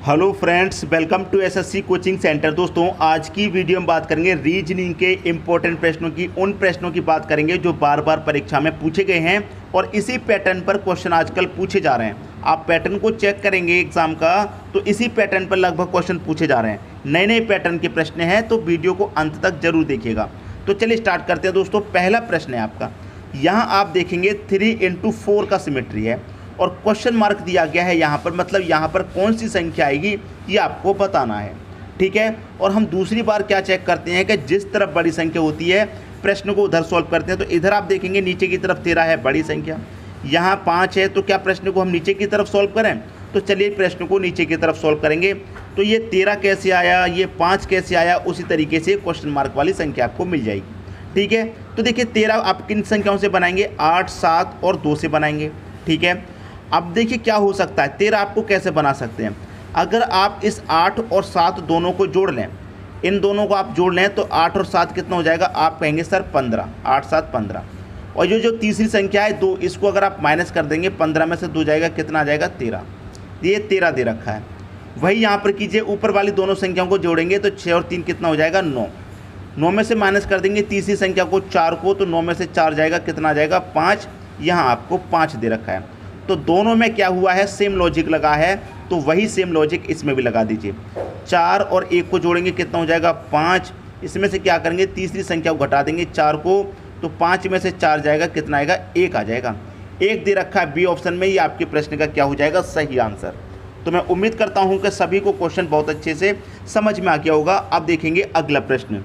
Hello friends, welcome to SSC coaching centre. दोस्तों, आज की वीडियो में बात करेंगे रीजनिंग के इम्पोर्टेंट प्रश्नों की। उन प्रश्नों की बात करेंगे जो बार बार परीक्षा में पूछे गए हैं और इसी पैटर्न पर क्वेश्चन आजकल पूछे जा रहे हैं। आप पैटर्न को चेक करेंगे एग्जाम का तो इसी पैटर्न पर लगभग क्वेश्चन पूछे जा रहे हैं। नए नए पैटर्न के प्रश्न हैं तो वीडियो को अंत तक जरूर देखिएगा। तो चलिए स्टार्ट करते हैं। दोस्तों, पहला प्रश्न है आपका, यहाँ आप देखेंगे 3 × 4 का सिमेट्री है और क्वेश्चन मार्क दिया गया है यहाँ पर, मतलब यहाँ पर कौन सी संख्या आएगी ये आपको बताना है। ठीक है, और हम दूसरी बार क्या चेक करते हैं कि जिस तरफ बड़ी संख्या होती है प्रश्न को उधर सॉल्व करते हैं। तो इधर आप देखेंगे नीचे की तरफ 13 है बड़ी संख्या, यहाँ 5 है, तो क्या प्रश्न को हम नीचे की तरफ सॉल्व करें? तो चलिए प्रश्न को नीचे की तरफ सॉल्व करेंगे। तो ये 13 कैसे आया, ये 5 कैसे आया, उसी तरीके से क्वेश्चन मार्क वाली संख्या आपको मिल जाएगी। ठीक है, तो देखिए 13 आप किन संख्याओं से बनाएंगे? 8, 7 और 2 से बनाएंगे। ठीक है, अब देखिए क्या हो सकता है। 13 आपको कैसे बना सकते हैं? अगर आप इस 8 और 7 दोनों को जोड़ लें, इन दोनों को आप जोड़ लें तो 8 और 7 कितना हो जाएगा? आप कहेंगे सर 15, 8, 7, 15। और जो तीसरी संख्या है 2, इसको अगर आप माइनस कर देंगे, 15 में से 2 जाएगा, कितना आ जाएगा? 13। ये 13 दे रखा है। वही यहाँ पर कीजिए, ऊपर वाली दोनों संख्याओं को जोड़ेंगे तो 6 और 3 कितना हो जाएगा? 9। 9 में से माइनस कर देंगे तीसरी संख्या को 4 को, तो 9 में से 4 जाएगा, कितना आ जाएगा? 5। यहाँ आपको 5 दे रखा है। तो दोनों में क्या हुआ है? सेम लॉजिक लगा है, तो वही सेम लॉजिक इसमें भी लगा दीजिए। 4 और 1 को जोड़ेंगे, कितना हो जाएगा? 5। इसमें से क्या करेंगे? तीसरी संख्या को घटा देंगे 4 को, तो 5 में से 4 जाएगा, कितना आएगा? 1 आ जाएगा। 1 दे रखा है बी ऑप्शन में, ये आपके प्रश्न का क्या हो जाएगा? सही आंसर। तो मैं उम्मीद करता हूँ कि सभी को क्वेश्चन बहुत अच्छे से समझ में आ गया होगा। अब देखेंगे अगला प्रश्न।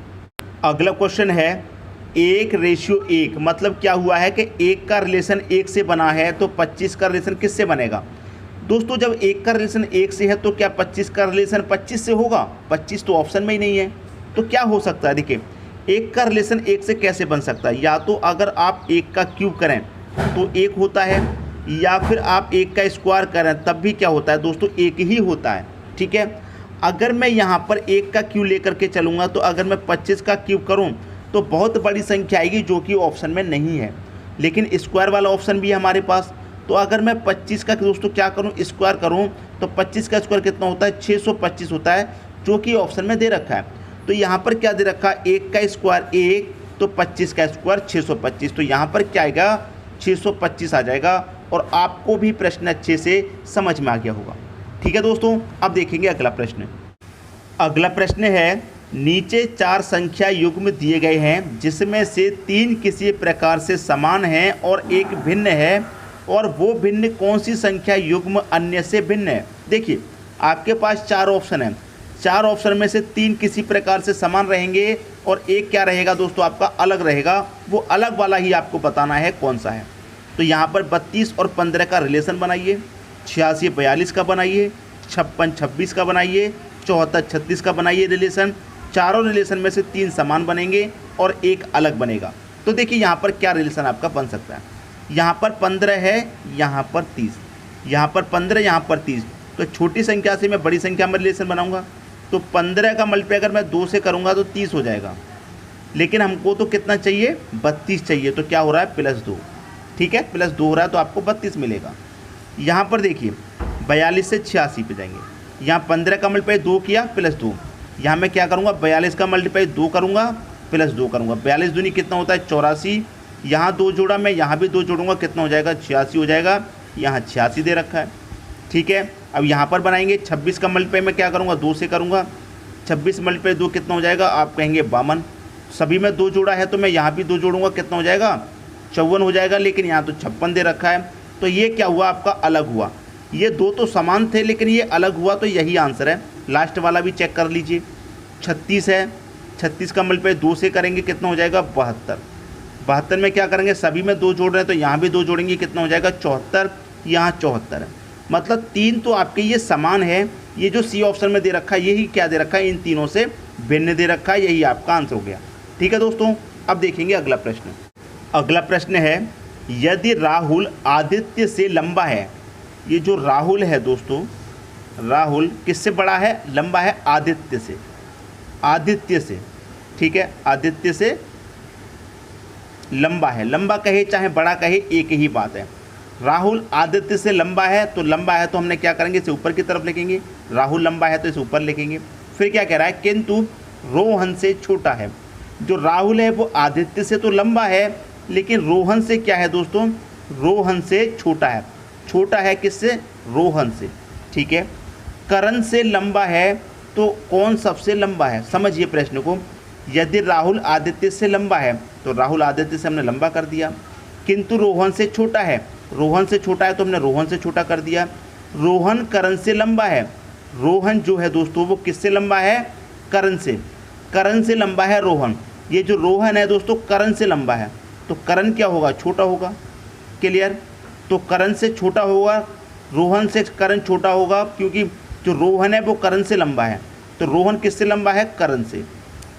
अगला क्वेश्चन है 1:1, मतलब क्या हुआ है कि 1 का रिलेशन 1 से बना है तो 25 का रिलेशन किससे बनेगा? दोस्तों, जब 1 का रिलेशन 1 से है तो क्या 25 का रिलेशन 25 से होगा? 25 तो ऑप्शन में ही नहीं है, तो क्या हो सकता है? देखिए 1 का रिलेशन 1 से कैसे बन सकता है? या तो अगर आप 1 का क्यूब करें तो 1 होता है, या फिर आप 1 का स्क्वायर करें तब भी क्या होता है दोस्तों? 1 ही होता है। ठीक है, अगर मैं यहाँ पर 1 का क्यूब लेकर के चलूँगा तो अगर मैं 25 का क्यूब करूँ तो बहुत बड़ी संख्या आएगी जो कि ऑप्शन में नहीं है, लेकिन स्क्वायर वाला ऑप्शन भी है हमारे पास। तो अगर मैं 25 का दोस्तों क्या करूं? स्क्वायर करूं तो 25 का स्क्वायर कितना होता है? 625 होता है, जो कि ऑप्शन में दे रखा है। तो यहाँ पर क्या दे रखा है? 1 का स्क्वायर 1, तो 25 का स्क्वायर 625। तो यहाँ पर क्या आएगा? 625 आ जाएगा। और आपको भी प्रश्न अच्छे से समझ में आ गया होगा। ठीक है दोस्तों, अब देखेंगे अगला प्रश्न। अगला प्रश्न है, नीचे 4 संख्या युग्म दिए गए हैं जिसमें से 3 किसी प्रकार से समान हैं और 1 भिन्न है, और वो भिन्न कौन सी संख्या युग्म अन्य से भिन्न है? देखिए आपके पास 4 ऑप्शन हैं, 4 ऑप्शन में से 3 किसी प्रकार से समान रहेंगे और 1 क्या रहेगा दोस्तों? आपका अलग रहेगा। वो अलग वाला ही आपको बताना है कौन सा है। तो यहाँ पर 32 और 15 का रिलेशन बनाइए, 86 42 का बनाइए, 56 26 का बनाइए, 74 36 का बनाइए रिलेशन। चारों रिलेशन में से 3 समान बनेंगे और 1 अलग बनेगा। तो देखिए यहाँ पर क्या रिलेशन आपका बन सकता है। यहाँ पर 15 है, यहाँ पर 30, यहाँ पर 15, यहाँ पर 30। तो छोटी संख्या से मैं बड़ी संख्या में रिलेशन बनाऊंगा, तो 15 का मल्टीप्लाई अगर मैं 2 से करूँगा तो 30 हो जाएगा, लेकिन हमको तो कितना चाहिए? 32 चाहिए। तो क्या हो रहा है? +2। ठीक है, +2 हो रहा है तो आपको 32 मिलेगा। यहाँ पर देखिए 42 से 86 पे जाएंगे, यहाँ 15 का मल्टीप्लाई 2 किया +2, यहाँ मैं क्या करूँगा? 42 का मल्टीप्लाई 2 करूँगा +2 करूँगा। 42 दूनी कितना होता है? 84। यहाँ 2 जोड़ा, मैं यहाँ भी 2 जोड़ूंगा, कितना हो जाएगा? 86 हो जाएगा। यहाँ 86 दे रखा है। ठीक है, अब यहाँ पर बनाएंगे 26 का मल्टीप्लाई मैं क्या करूँगा? 2 से करूँगा। 26 मल्टीप्लाई 2 कितना हो जाएगा? आप कहेंगे 52। सभी में 2 जोड़ा है तो मैं यहाँ भी 2 जोड़ूंगा, कितना हो जाएगा? 54 हो जाएगा, लेकिन यहाँ तो 56 दे रखा है। तो ये क्या हुआ? आपका अलग हुआ। ये 2 तो समान थे लेकिन ये अलग हुआ, तो यही आंसर है। लास्ट वाला भी चेक कर लीजिए, 36 है, 36 का मल्टीप्लाई 2 से करेंगे, कितना हो जाएगा? 72। 72 में क्या करेंगे? सभी में 2 जोड़ रहे हैं तो यहाँ भी 2 जोड़ेंगे, कितना हो जाएगा? 74। यहाँ 74 है, मतलब 3 तो आपके ये समान है। ये जो सी ऑप्शन में दे रखा है यही क्या दे रखा है? इन तीनों से भिन्न दे रखा है, यही आपका आंसर हो गया। ठीक है दोस्तों, अब देखेंगे अगला प्रश्न। अगला प्रश्न है, यदि राहुल आदित्य से लंबा है, ये जो राहुल है दोस्तों, राहुल किससे बड़ा है? लंबा है आदित्य से, आदित्य से। ठीक है, आदित्य से लंबा है, लंबा कहे चाहे बड़ा कहे एक ही बात है। राहुल आदित्य से लंबा है, तो लंबा है तो हमने क्या करेंगे, इसे ऊपर की तरफ लिखेंगे। राहुल लंबा है तो इसे ऊपर लिखेंगे। फिर क्या कह रहा है, किंतु रोहन से छोटा है। जो राहुल है वो आदित्य से तो लंबा है, लेकिन रोहन से क्या है दोस्तों, रोहन से छोटा है। छोटा है किससे, रोहन से, ठीक है। करण से लंबा है, तो कौन सबसे लंबा है, समझिए प्रश्न को। यदि राहुल आदित्य से लंबा है तो राहुल आदित्य से हमने लंबा कर दिया, किंतु रोहन से छोटा है, रोहन से छोटा है तो हमने रोहन से छोटा कर दिया। रोहन करण से लंबा है, रोहन जो है दोस्तों वो किससे लंबा है, करण से। करण से लंबा है रोहन, ये जो रोहन है दोस्तों करण से लंबा है, तो करण क्या होगा, छोटा होगा। क्लियर, तो करण से छोटा होगा, रोहन से करण छोटा होगा, क्योंकि जो रोहन है वो करण से लंबा है। तो रोहन किससे लंबा है, करण से,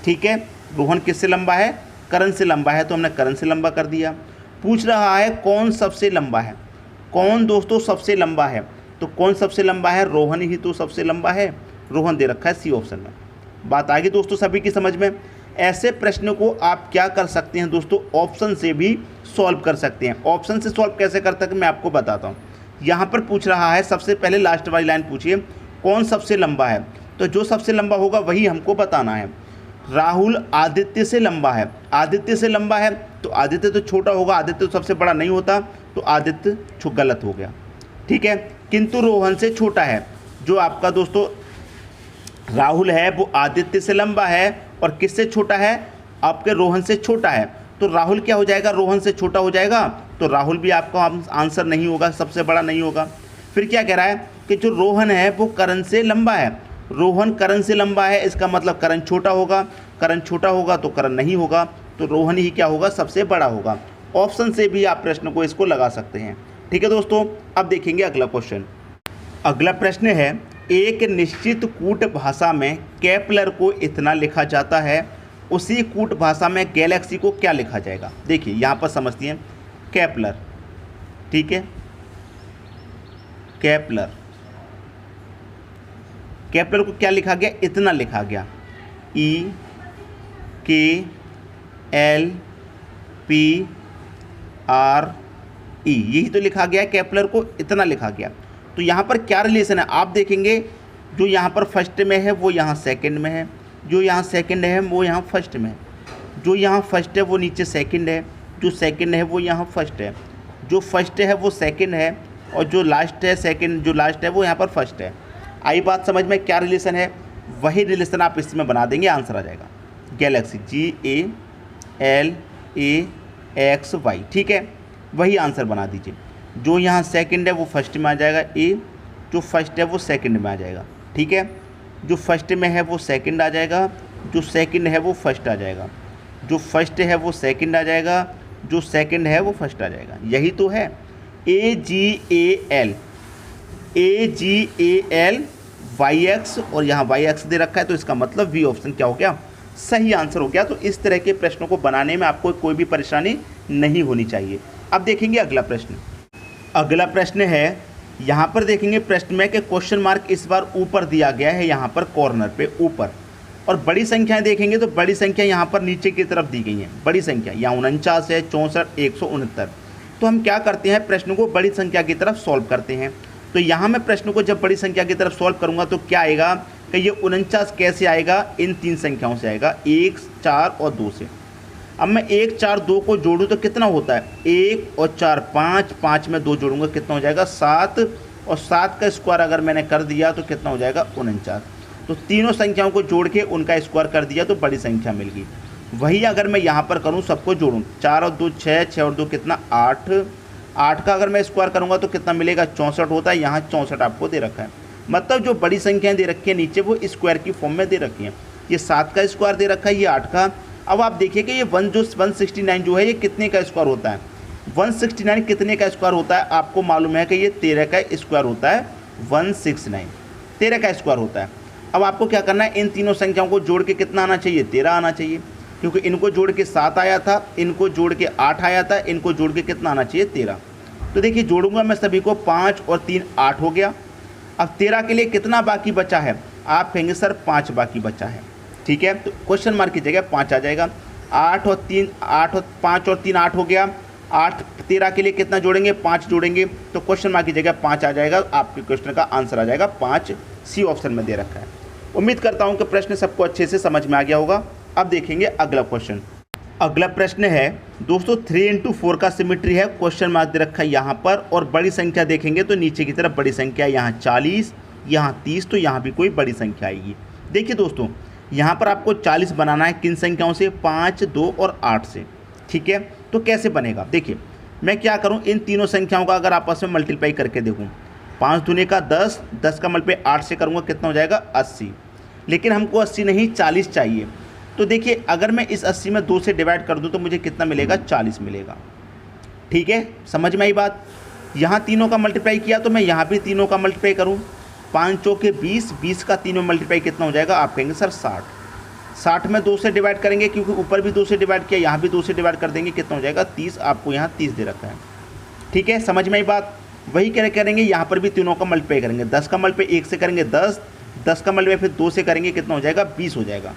ठीक है। रोहन किससे लंबा है, करण से लंबा है, तो हमने करण से लंबा कर दिया। पूछ रहा है कौन सबसे लंबा है, कौन दोस्तों सबसे लंबा है, तो कौन सबसे लंबा है, रोहन ही तो सबसे लंबा है, रोहन दे रखा है सी ऑप्शन में। बात आ गई दोस्तों सभी की समझ में। ऐसे प्रश्न को आप क्या कर सकते हैं दोस्तों, ऑप्शन से भी सॉल्व कर सकते हैं। ऑप्शन से सॉल्व कैसे करते हैं मैं आपको बताता हूँ। यहाँ पर पूछ रहा है, सबसे पहले लास्ट वाली लाइन पूछिए, कौन सबसे लंबा है, तो जो सबसे लंबा होगा वही हमको बताना है। राहुल आदित्य से लंबा है, आदित्य से लंबा है तो आदित्य तो छोटा होगा, आदित्य तो सबसे बड़ा नहीं होता, तो आदित्य गलत हो गया, ठीक है। किंतु रोहन से छोटा है, जो आपका दोस्तों राहुल है वो आदित्य से लंबा है और किससे छोटा है, आपके रोहन से छोटा है, तो राहुल क्या हो जाएगा, रोहन से छोटा हो जाएगा, तो राहुल भी आपका आंसर नहीं होगा, सबसे बड़ा नहीं होगा। फिर क्या कह रहा है कि जो रोहन है वो करण से लंबा है, रोहन करण से लंबा है, इसका मतलब करण छोटा होगा, करण छोटा होगा तो करण नहीं होगा, तो रोहन ही क्या होगा, सबसे बड़ा होगा। ऑप्शन से भी आप प्रश्न को इसको लगा सकते हैं, ठीक है दोस्तों। अब देखेंगे अगला क्वेश्चन। अगला प्रश्न है, एक निश्चित कूट भाषा में केपलर को इतना लिखा जाता है, उसी कूट भाषा में गैलेक्सी को क्या लिखा जाएगा। देखिए यहाँ पर समझती हैं, केपलर, ठीक है, केपलर, केपलर को क्या लिखा गया, इतना लिखा गया, E K L P R E, यही तो लिखा गया, केपलर को इतना लिखा गया। तो यहाँ पर क्या रिलेशन है आप देखेंगे, जो यहाँ पर फर्स्ट में है वो यहाँ सेकंड में है, जो यहाँ सेकंड है वो यहाँ फर्स्ट में है, जो यहाँ फर्स्ट है वो नीचे सेकंड है, जो सेकंड है वो यहाँ फर्स्ट है, जो फर्स्ट है वो सेकंड है, और जो लास्ट है सेकंड, जो लास्ट है वो यहाँ पर फर्स्ट है। आई बात समझ में, क्या रिलेशन है, वही रिलेशन आप इसमें बना देंगे, आंसर आ जाएगा गैलेक्सी, GALAXY, ठीक है, वही आंसर बना दीजिए। जो यहाँ सेकंड है वो फर्स्ट में आ जाएगा ए, जो फर्स्ट है वो सेकंड में आ जाएगा, ठीक है। जो फर्स्ट में है वो सेकंड आ जाएगा, जो सेकंड है वो फर्स्ट आ जाएगा, जो फर्स्ट है वो सेकंड आ जाएगा, जो सेकंड है वो फर्स्ट आ जाएगा, यही तो है। AGALYX और यहाँ YX दे रखा है, तो इसका मतलब बी ऑप्शन क्या हो गया, सही आंसर हो गया। तो इस तरह के प्रश्नों को बनाने में आपको कोई भी परेशानी नहीं होनी चाहिए। अब देखेंगे अगला प्रश्न। अगला प्रश्न है, यहाँ पर देखेंगे प्रश्न में कि क्वेश्चन मार्क इस बार ऊपर दिया गया है, यहाँ पर कॉर्नर पे ऊपर, और बड़ी संख्याएं देखेंगे तो बड़ी संख्या यहाँ पर नीचे की तरफ दी गई हैं। बड़ी संख्या यहाँ 49 है, 64, 169। तो हम क्या करते हैं, प्रश्न को बड़ी संख्या की तरफ सॉल्व करते हैं। तो यहाँ मैं प्रश्न को जब बड़ी संख्या की तरफ सॉल्व करूँगा तो क्या आएगा कि ये 49 कैसे आएगा, इन तीन संख्याओं से आएगा, 1, 4 और 2 से। अब मैं 1, 4, 2 को जोड़ूँ तो कितना होता है, 1 और 4 5, 5 में 2 जोड़ूंगा कितना हो जाएगा 7, और 7 का स्क्वायर अगर मैंने कर दिया तो कितना हो जाएगा 49। तो तीनों संख्याओं को जोड़ के उनका स्क्वायर कर दिया तो बड़ी संख्या मिल गई। वही अगर मैं यहाँ पर करूँ, सबको जोड़ूँ, 4 और 2 6, 6 और 2 कितना 8, 8 का अगर मैं स्क्वायर करूँगा तो कितना मिलेगा 64 होता है। यहाँ 64 आपको दे रखा है, मतलब जो बड़ी संख्याएँ दे रखी है नीचे वो स्क्वायर की फॉर्म में दे रखी हैं। ये 7 का स्क्वायर दे रखा है, ये 8 का। अब आप देखिए कि ये 169 जो है ये कितने का स्क्वायर होता है, 169 कितने का स्क्वायर होता है, आपको मालूम है कि ये 13 का स्क्वायर होता है। 169 13 का स्क्वायर होता है। अब आपको क्या करना है, इन तीनों संख्याओं को जोड़ के कितना आना चाहिए, 13 आना चाहिए, क्योंकि इनको जोड़ के 7 आया था, इनको जोड़ के 8 आया था, इनको जोड़ के कितना आना चाहिए 13। तो देखिए जोड़ूंगा मैं सभी को, 5 और 3 8 हो गया। अब 13 के लिए कितना बाकी बचा है, आप कहेंगे सर 5 बाकी बचा है, ठीक है। तो क्वेश्चन मार्क की जगह 5 आ जाएगा। 8 और 3 8 और 5 और 3 8 हो गया। 8 13 के लिए कितना जोड़ेंगे, 5 जोड़ेंगे, तो क्वेश्चन मार्क की जगह 5 आ जाएगा, आपके क्वेश्चन का आंसर आ जाएगा 5, सी ऑप्शन में दे रखा है। उम्मीद करता हूं कि प्रश्न सबको अच्छे से समझ में आ गया होगा। अब देखेंगे अगला क्वेश्चन। अगला प्रश्न है दोस्तों 3 into 4 का सिमेट्री है, क्वेश्चन मार्क दे रखा है यहाँ पर, और बड़ी संख्या देखेंगे तो नीचे की तरफ बड़ी संख्या, यहाँ 40, यहाँ 30, तो यहाँ भी कोई बड़ी संख्या आएगी। देखिए दोस्तों यहाँ पर आपको 40 बनाना है, किन संख्याओं से, 5, 2 और 8 से। ठीक है, तो कैसे बनेगा, देखिए मैं क्या करूँ, इन तीनों संख्याओं का अगर आपस में मल्टीप्लाई करके देखूँ, 5 दूने का 10, 10 का मल्टीप्लाई 8 से करूँगा कितना हो जाएगा 80, लेकिन हमको 80 नहीं 40 चाहिए। तो देखिए अगर मैं इस 80 में 2 से डिवाइड कर दूं तो मुझे कितना मिलेगा, 40 मिलेगा। ठीक है, समझ में आई बात। यहाँ तीनों का मल्टीप्लाई किया तो मैं यहाँ भी तीनों का मल्टीप्लाई करूँ, 5 चौके 20, 20 का तीनों मल्टीप्लाई कितना हो जाएगा, आप कहेंगे सर 60, 60 में 2 से डिवाइड करेंगे क्योंकि ऊपर भी 2 से डिवाइड किया, यहाँ भी 2 से डिवाइड कर देंगे, कितना हो जाएगा 30, आपको यहाँ 30 दे रखा है। ठीक है, समझ में आई बात। वही करेंगे यहाँ पर भी तीनों का मल्टीप्लाई करेंगे, 10 का मल्टीप्लाई 1 से करेंगे 10, 10 का मल्टीप्लाई फिर 2 से करेंगे, कितना हो जाएगा 20 हो जाएगा।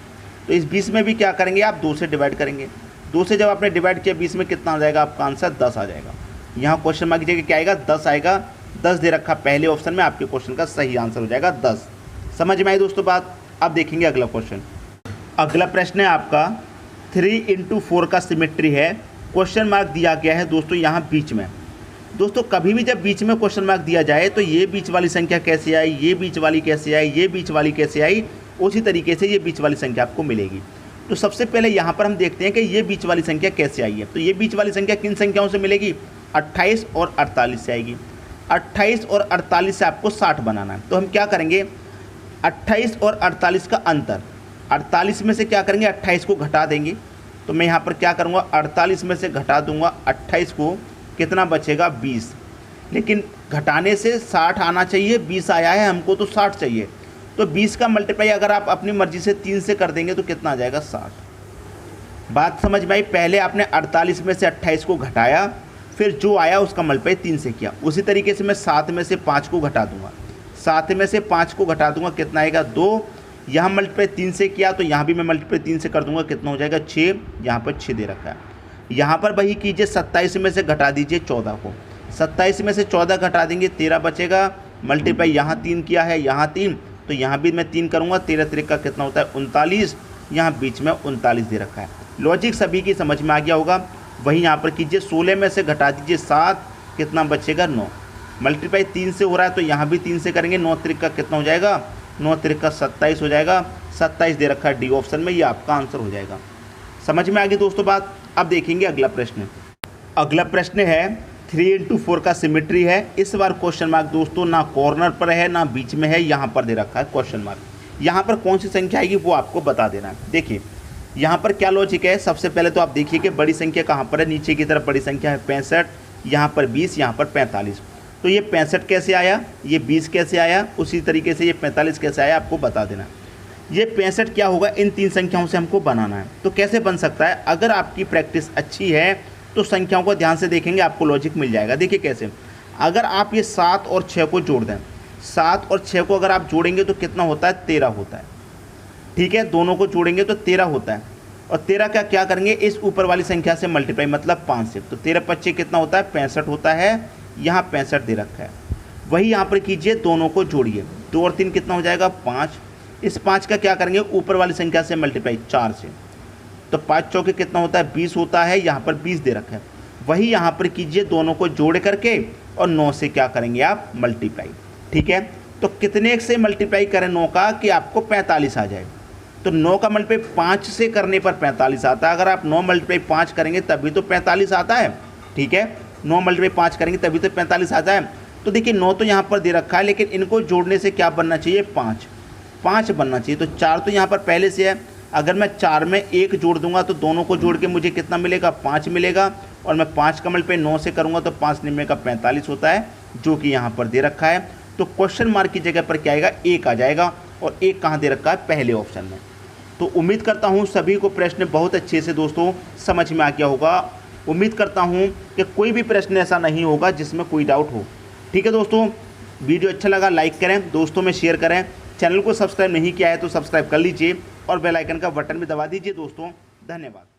तो इस 20 में भी क्या करेंगे आप, 2 से डिवाइड करेंगे, 2 से जब आपने डिवाइड किया 20 में कितना आ जाएगा, आपका आंसर 10 आ जाएगा। यहाँ क्वेश्चन मार्क की जगह क्या आएगा, 10 आएगा, 10 दे रखा पहले ऑप्शन में, आपके क्वेश्चन का सही आंसर हो जाएगा 10। समझ में आई दोस्तों बात। अब देखेंगे अगला क्वेश्चन। अगला प्रश्न है आपका 3 into 4 का सिमेट्री है, क्वेश्चन मार्क दिया गया है दोस्तों यहाँ बीच में। दोस्तों कभी भी जब बीच में क्वेश्चन मार्क दिया जाए तो ये बीच वाली संख्या कैसे आई, ये बीच वाली कैसे आई, ये बीच वाली कैसे आई, उसी तरीके से ये बीच वाली संख्या आपको मिलेगी। तो सबसे पहले यहाँ पर हम देखते हैं कि ये बीच वाली संख्या कैसे आई है। तो ये बीच वाली संख्या किन संख्याओं से मिलेगी, 28 और 48 से आएगी। 28 और 48 से आपको 60 बनाना है। तो हम क्या करेंगे, 28 और 48 का अंतर, 48 में से क्या करेंगे 28 को घटा देंगे। तो मैं यहाँ पर क्या करूँगा, 48 में से घटा दूंगा 28 को, कितना बचेगा 20, लेकिन घटाने से 60 आना चाहिए, 20 आया है, हमको तो 60 चाहिए। तो 20 का मल्टीप्लाई अगर आप अपनी मर्जी से 3 से कर देंगे तो कितना आ जाएगा 60। बात समझ में आई। पहले आपने 48 में से 28 को घटाया, फिर जो आया उसका मल्टीप्लाई 3 से किया। उसी तरीके से मैं 7 में से 5 को घटा दूंगा, 7 में से 5 को घटा दूंगा, कितना आएगा 2, यहाँ मल्टीप्लाई 3 से किया तो यहाँ भी मैं मल्टीप्लाई 3 से कर दूंगा, कितना हो जाएगा 6, यहाँ पर 6 दे रखा है। यहाँ पर वही कीजिए, 27 में से घटा दीजिए 14 को, 27 में से 14 घटा देंगे 13 बचेगा, मल्टीप्लाई यहाँ 3 किया है, यहाँ 3, तो यहाँ भी मैं 3 करूँगा, 13 3 का कितना होता है 39, यहाँ बीच में 39 दे रखा है। लॉजिक सभी की समझ में आ गया होगा। वही यहाँ पर कीजिए, 16 में से घटा दीजिए 7, कितना बचेगा 9, मल्टीप्लाई 3 से हो रहा है तो यहाँ भी 3 से करेंगे, 9 3 का कितना हो जाएगा, 9 3 का 27 हो जाएगा, 27 दे रखा है डी ऑप्शन में, ये आपका आंसर हो जाएगा। समझ में आ गई दोस्तों बात। अब देखेंगे अगला प्रश्न। अगला प्रश्न है 3 into 4 का सिमेट्री है। इस बार क्वेश्चन मार्क दोस्तों ना कॉर्नर पर है ना बीच में है, यहाँ पर दे रखा है क्वेश्चन मार्क। यहाँ पर कौन सी संख्या आएगी वो आपको बता देना है। देखिए यहाँ पर क्या लॉजिक है, सबसे पहले तो आप देखिए कि बड़ी संख्या कहाँ पर है, नीचे की तरफ बड़ी संख्या है 65, यहाँ पर 20, यहाँ पर 45। तो ये 65 कैसे आया, ये 20 कैसे आया, उसी तरीके से ये 45 कैसे आया, आपको बता देना। ये 65 क्या होगा, इन 3 संख्याओं से हमको बनाना है। तो कैसे बन सकता है, अगर आपकी प्रैक्टिस अच्छी है तो संख्याओं को ध्यान से देखेंगे, आपको लॉजिक मिल जाएगा। देखिए कैसे, अगर आप ये 7 और 6 को जोड़ दें, 7 और 6 को अगर आप जोड़ेंगे तो कितना होता है 13 होता है। ठीक है, दोनों को जोड़ेंगे तो 13 होता है, और 13 का क्या करेंगे, इस ऊपर वाली संख्या से मल्टीप्लाई, मतलब 5 से, तो 13 25 कितना होता है 65 होता है, यहाँ 65 दे रखा है। वही यहाँ पर कीजिए, दोनों को जोड़िए, 2 और 3 कितना हो जाएगा 5, इस 5 का क्या करेंगे ऊपर वाली संख्या से मल्टीप्लाई 4 से, तो 5 चौके कितना होता है 20 होता है, यहाँ पर 20 दे रखा है। वही यहाँ पर कीजिए, दोनों को जोड़ करके और 9 से क्या करेंगे आप मल्टीप्लाई। ठीक है, तो कितने से मल्टीप्लाई करें 9 का कि आपको 45 आ जाए। तो 9 का मल्टीप्लाई 5 से करने पर 45 आता है, अगर आप 9 मल्टीप्लाई 5 करेंगे तभी तो 45 आता है। ठीक है, 9 मल्टीप्लाई 5 करेंगे तभी तो 45 आता है। तो देखिए 9 तो यहाँ पर दे रखा है, लेकिन इनको जोड़ने से क्या बनना चाहिए 5 बनना चाहिए। तो 4 तो यहाँ पर पहले से है, अगर मैं 4 में 1 जोड़ दूंगा तो दोनों को जोड़ के मुझे कितना मिलेगा 5 मिलेगा, और मैं 5 का मल्टीप्लाई 9 से करूँगा तो 5 निम्न का 45 होता है, जो कि यहाँ पर दे रखा है। तो क्वेश्चन मार्क की जगह पर क्या आएगा 1 आ जाएगा, और 1 कहाँ दे रखा है पहले ऑप्शन में। तो उम्मीद करता हूँ सभी को प्रश्न बहुत अच्छे से दोस्तों समझ में आ गया होगा। उम्मीद करता हूँ कि कोई भी प्रश्न ऐसा नहीं होगा जिसमें कोई डाउट हो। ठीक है दोस्तों, वीडियो अच्छा लगा लाइक करें, दोस्तों में शेयर करें, चैनल को सब्सक्राइब नहीं किया है तो सब्सक्राइब कर लीजिए और बेल आइकन का बटन भी दबा दीजिए दोस्तों। धन्यवाद।